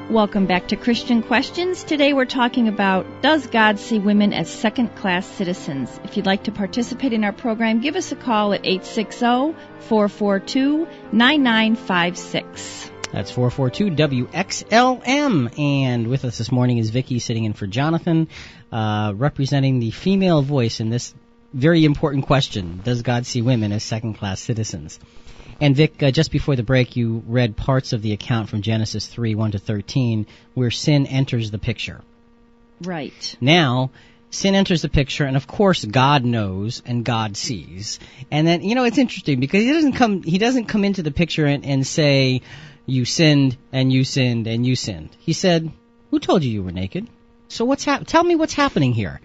Welcome back to Christian Questions. Today we're talking about, does God see women as second-class citizens? If you'd like to participate in our program, give us a call at 860-442-9956. That's 442-WXLM. And with us this morning is Vicki, sitting in for Jonathan, representing the female voice in this very important question, does God see women as second-class citizens? And Vic, just before the break, you read parts of the account from Genesis 3, 1-13, where sin enters the picture. Right. Now, sin enters the picture, and of course God knows and God sees. And then, it's interesting because he doesn't come into the picture and say, you sinned, and you sinned, and you sinned. He said, who told you were naked? So tell me what's happening here.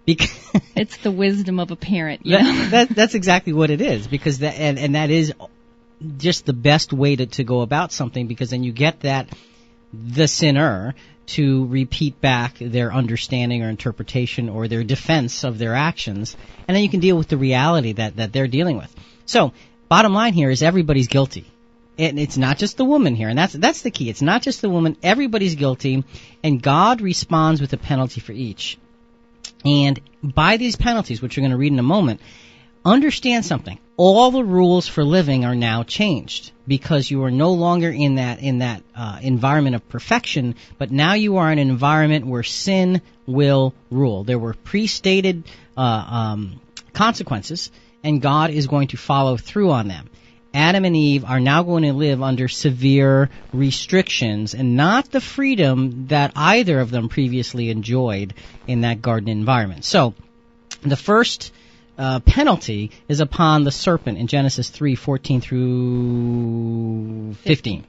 Because it's the wisdom of a parent. That's exactly what it is, because that is just the best way to go about something, because then you get the sinner to repeat back their understanding or interpretation or their defense of their actions, and then you can deal with the reality that they're dealing with. So, bottom line here is everybody's guilty. And it's not just the woman here, and that's the key. It's not just the woman. Everybody's guilty, and God responds with a penalty for each. And by these penalties, which we're going to read in a moment, understand something. All the rules for living are now changed, because you are no longer in that environment of perfection, but now you are in an environment where sin will rule. There were pre-stated consequences, and God is going to follow through on them. Adam and Eve are now going to live under severe restrictions and not the freedom that either of them previously enjoyed in that garden environment. So, the first penalty is upon the serpent in Genesis 3:14-15.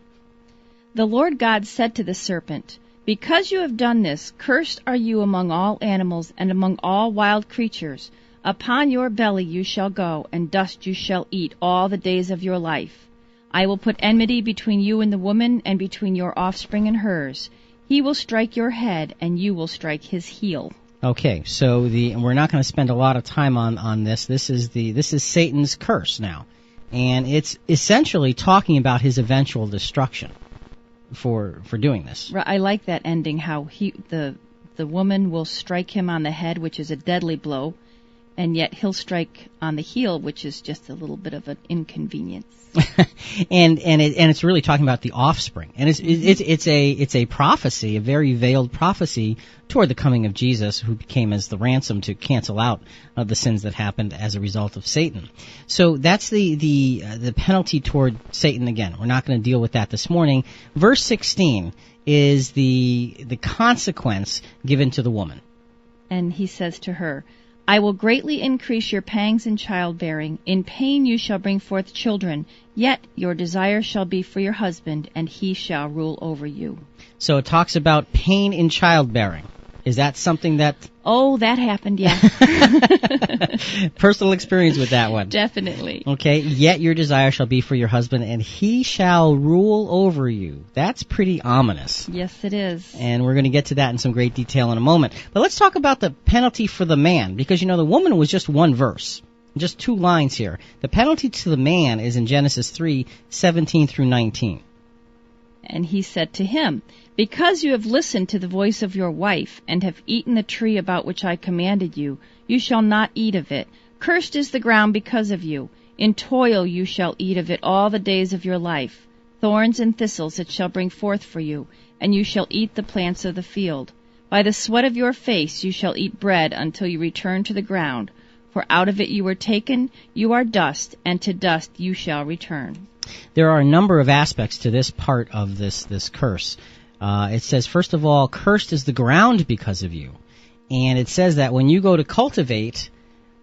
The Lord God said to the serpent, "Because you have done this, cursed are you among all animals and among all wild creatures. Upon your belly you shall go, and dust you shall eat all the days of your life. I will put enmity between you and the woman, and between your offspring and hers. He will strike your head, and you will strike his heel." Okay, so we're not going to spend a lot of time on this. This is Satan's curse now, and it's essentially talking about his eventual destruction for doing this. I like that ending. How the woman will strike him on the head, which is a deadly blow, and yet he'll strike on the heel, which is just a little bit of an inconvenience. and it's really talking about the offspring, and it's a prophecy, a very veiled prophecy toward the coming of Jesus, who came as the ransom to cancel out the sins that happened as a result of Satan. So that's the penalty toward Satan. Again, we're not going to deal with that this morning. Verse 16 is the consequence given to the woman. And he says to her, "I will greatly increase your pangs in childbearing. In pain you shall bring forth children. Yet your desire shall be for your husband, and he shall rule over you." So it talks about pain in childbearing. Is that something that... Oh, that happened, yeah. Personal experience with that one. Definitely. Okay, yet your desire shall be for your husband, and he shall rule over you. That's pretty ominous. Yes, it is. And we're going to get to that in some great detail in a moment. But let's talk about the penalty for the man, because, the woman was just one verse, just 2 lines here. The penalty to the man is in Genesis 3:17-19. And he said to him, "Because you have listened to the voice of your wife, and have eaten the tree about which I commanded you, you shall not eat of it. Cursed is the ground because of you. In toil you shall eat of it all the days of your life. Thorns and thistles it shall bring forth for you, and you shall eat the plants of the field. By the sweat of your face you shall eat bread until you return to the ground. For out of it you were taken, you are dust, and to dust you shall return." There are a number of aspects to this part of this curse. It says, first of all, cursed is the ground because of you. And it says that when you go to cultivate,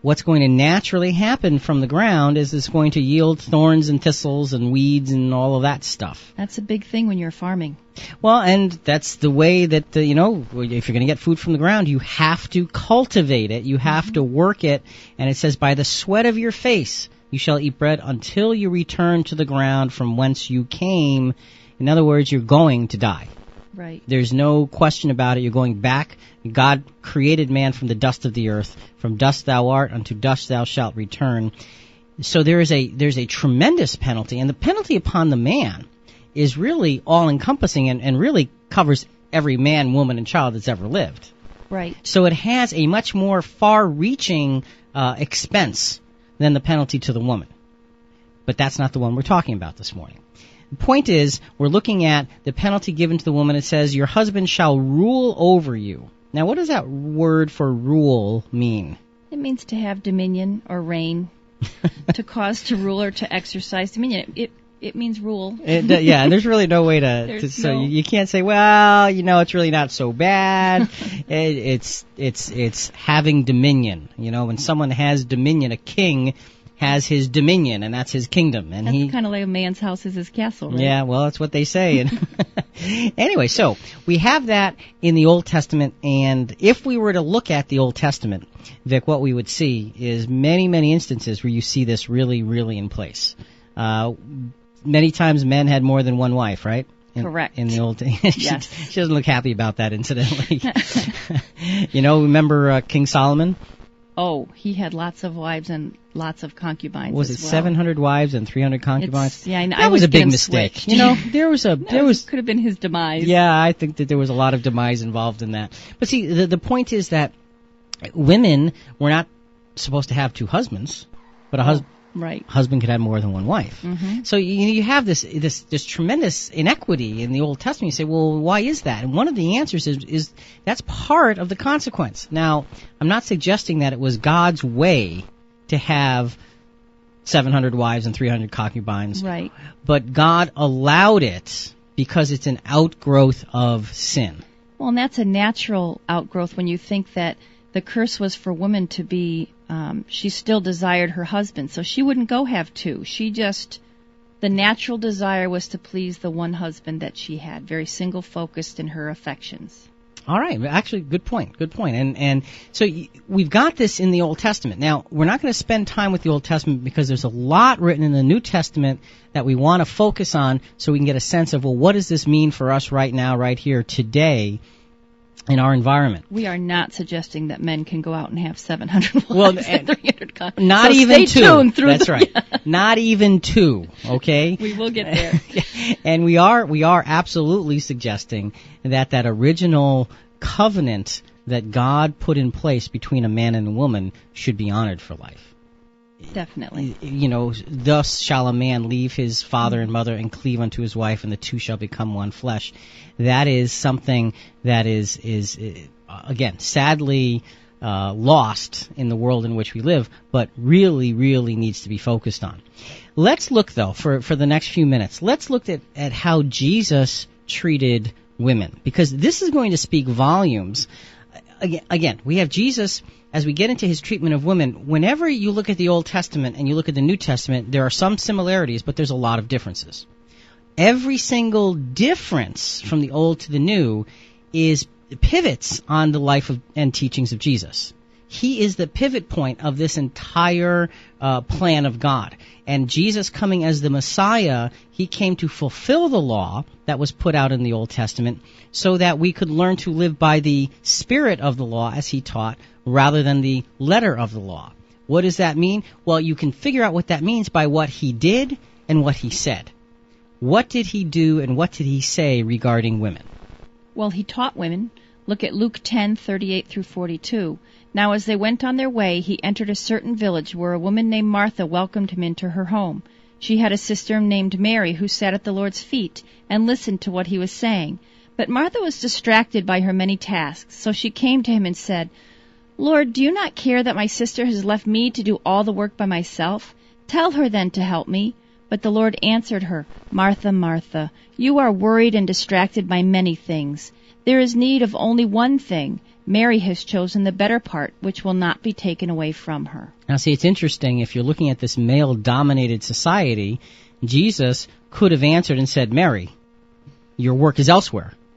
what's going to naturally happen from the ground is it's going to yield thorns and thistles and weeds and all of that stuff. That's a big thing when you're farming. Well, and that's the way that, if you're going to get food from the ground, you have to cultivate it. You have to work it. And it says, by the sweat of your face you shall eat bread until you return to the ground from whence you came. In other words, you're going to die. Right. There's no question about it. You're going back. God created man from the dust of the earth. From dust thou art, unto dust thou shalt return. So there's a tremendous penalty, and the penalty upon the man is really all-encompassing and really covers every man, woman, and child that's ever lived. Right. So it has a much more far-reaching expense than the penalty to the woman. But that's not the one we're talking about this morning. The point is, we're looking at the penalty given to the woman. It says, your husband shall rule over you. Now, what does that word for rule mean? It means to have dominion or reign, to cause to rule or to exercise dominion. It means rule. Yeah, and there's really no way so you can't say, well, it's really not so bad. It's having dominion. When someone has dominion, a king has his dominion, and that's his kingdom. And that's kind of like a man's house is his castle, right? Yeah, well, that's what they say. Anyway, so we have that in the Old Testament, and if we were to look at the Old Testament, Vic, what we would see is many, many instances where you see this really, really in place. Many times men had more than one wife, right? Correct. In the old Yes. She doesn't look happy about that, incidentally. Remember King Solomon? Oh, he had lots of wives and lots of concubines. Was as it well. 700 wives and 300 concubines? That was a big mistake. Switched. There was could have been his demise. Yeah, I think that there was a lot of demise involved in that. But see, the point is that women were not supposed to have two husbands, but a husband could have more than one wife. Mm-hmm. So you have this tremendous inequity in the Old Testament. You say, well, why is that? And one of the answers is that's part of the consequence. Now, I'm not suggesting that it was God's way to have 700 wives and 300 concubines. Right. But God allowed it because it's an outgrowth of sin. Well, and that's a natural outgrowth when you think that the curse was for women to be, she still desired her husband, so she wouldn't go have two. The natural desire was to please the one husband that she had, very single-focused in her affections. All right. Actually, good point. And so we've got this in the Old Testament. Now, we're not going to spend time with the Old Testament because there's a lot written in the New Testament that we want to focus on so we can get a sense of, well, what does this mean for us right now, right here, today, in our environment? We are not suggesting that men can go out and have 700 wives and 300 concubines. Not so even stay two. Tuned through That's right. Not even two. Okay. We will get there. And we are absolutely suggesting that original covenant that God put in place between a man and a woman should be honored for life. Definitely. Thus shall a man leave his father and mother and cleave unto his wife, and the two shall become one flesh. That is something that is again, sadly lost in the world in which we live, but really, really needs to be focused on. Let's look, though, for the next few minutes, let's look at how Jesus treated women, because this is going to speak volumes. Again, we have Jesus, as we get into his treatment of women, whenever you look at the Old Testament and you look at the New Testament, there are some similarities, but there's a lot of differences. Every single difference from the Old to the New is pivots on the life and teachings of Jesus. He is the pivot point of this entire plan of God. And Jesus coming as the Messiah, he came to fulfill the law that was put out in the Old Testament so that we could learn to live by the spirit of the law as he taught rather than the letter of the law. What does that mean? Well, you can figure out what that means by what he did and what he said. What did he do and what did he say regarding women? Well, he taught women. Look at Luke 10:38 through 42. Now as they went on their way, he entered a certain village where a woman named Martha welcomed him into her home. She had a sister named Mary who sat at the Lord's feet and listened to what he was saying. But Martha was distracted by her many tasks, so she came to him and said, Lord, do you not care that my sister has left me to do all the work by myself? Tell her then to help me. But the Lord answered her, Martha, Martha, you are worried and distracted by many things. There is need of only one thing. Mary has chosen the better part, which will not be taken away from her. Now, see, it's interesting. If you're looking at this male-dominated society, Jesus could have answered and said, Mary, your work is elsewhere.